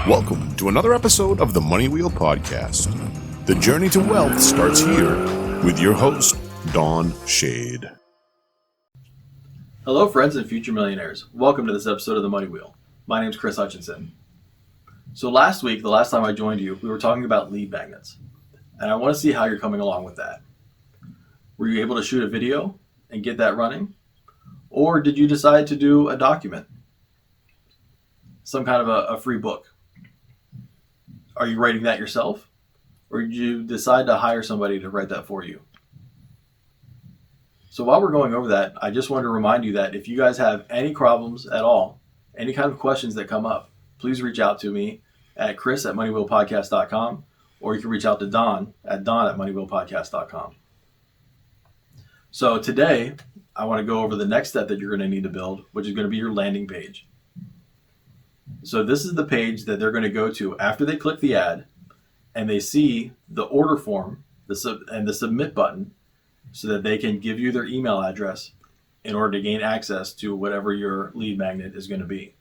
Welcome to another episode of the Money Wheel Podcast. The journey to wealth starts here with your host, Don Shade. Hello, friends and future millionaires. Welcome to this episode of the Money Wheel. My name is Kris Hutchinson. So last week, the last time I joined you, we were talking about lead magnets. And I want to see how you're coming along with that. Were you able to shoot a video and get that running? Or did you decide to do a document? Some kind of a free book? Are you writing that yourself? Or did you decide to hire somebody to write that for you? So while we're going over that, I just want to remind you that if you guys have any problems at all, any kind of questions that come up, please reach out to me at Kris@moneywheelpodcast.com, or you can reach out to Don at Don@moneywheelpodcast.com. So today, I want to go over the next step that you're going to need to build, which is going to be your landing page. So this is the page that they're going to go to after they click the ad and they see the order form and the submit button, so that they can give you their email address in order to gain access to whatever your lead magnet is going to be.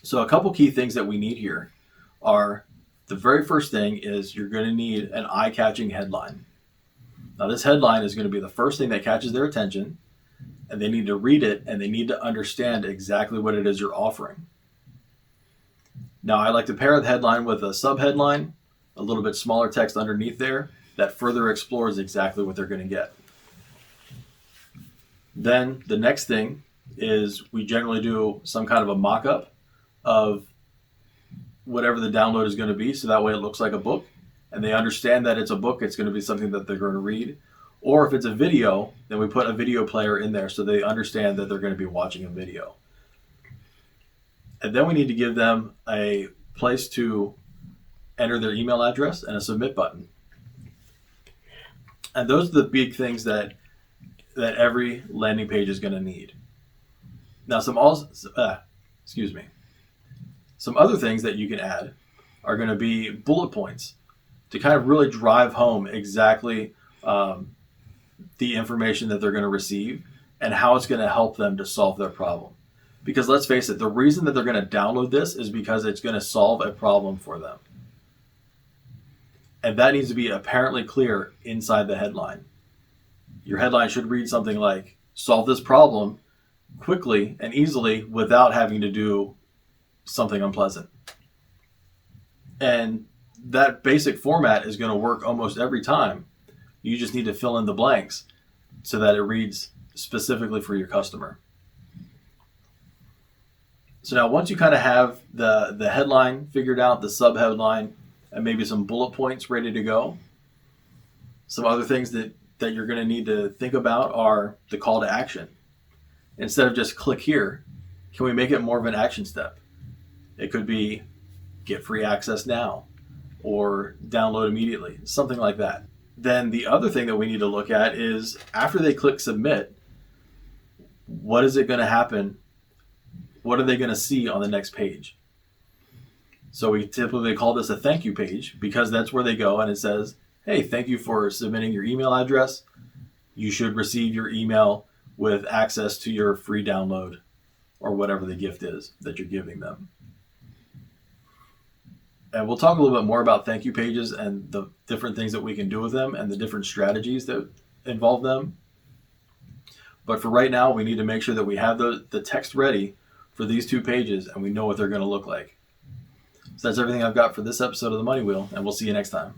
So a couple key things that we need here are, the very first thing is you're going to need an eye-catching headline. Now this headline is going to be the first thing that catches their attention, and they need to read it and they need to understand exactly what it is you're offering. Now I like to pair the headline with a subheadline, a little bit smaller text underneath there that further explores exactly what they're going to get. Then the next thing is we generally do some kind of a mock-up of whatever the download is going to be, so that way it looks like a book and they understand that it's a book, it's going to be something that they're going to read. Or if it's a video, then we put a video player in there so they understand that they're going to be watching a video. And then we need to give them a place to enter their email address and a submit button. And those are the big things that every landing page is going to need. Now some other things that you can add are going to be bullet points to kind of really drive home exactly the information that they're going to receive and how it's going to help them to solve their problem. Because let's face it, the reason that they're going to download this is because it's going to solve a problem for them. And that needs to be apparently clear inside the headline. Your headline should read something like, solve this problem quickly and easily without having to do something unpleasant. And that basic format is going to work almost every time. You just need to fill in the blanks so that it reads specifically for your customer. So now once you kind of have the headline figured out, the sub-headline, and maybe some bullet points ready to go, some other things that you're going to need to think about are the call to action. Instead of just click here, can we make it more of an action step? It could be get free access now or download immediately, something like that. Then the other thing that we need to look at is after they click submit, what is it going to happen? What are they going to see on the next page? So we typically call this a thank you page because that's where they go and it says, hey, thank you for submitting your email address. You should receive your email with access to your free download or whatever the gift is that you're giving them. And we'll talk a little bit more about thank you pages and the different things that we can do with them and the different strategies that involve them. But for right now, we need to make sure that we have the text ready for these two pages and we know what they're going to look like. So that's everything I've got for this episode of The Money Wheel, and we'll see you next time.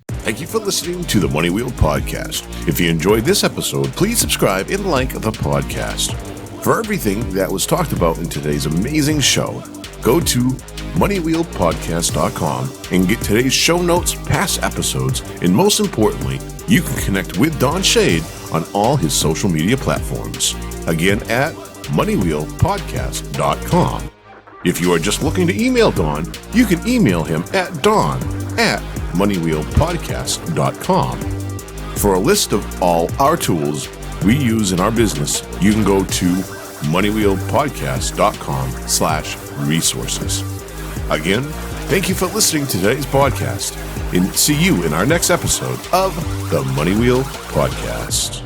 Thank you for listening to the Money Wheel Podcast. If you enjoyed this episode, please subscribe and like the podcast. For everything that was talked about in today's amazing show, go to moneywheelpodcast.com and get today's show notes, past episodes, and most importantly, you can connect with Don Shade on all his social media platforms. Again, at moneywheelpodcast.com. If you are just looking to email Don, you can email him at don@moneywheelpodcast.com. For a list of all our tools we use in our business, you can go to moneywheelpodcast.com/resources. Again, thank you for listening to today's podcast, and see you in our next episode of the Money Wheel Podcast.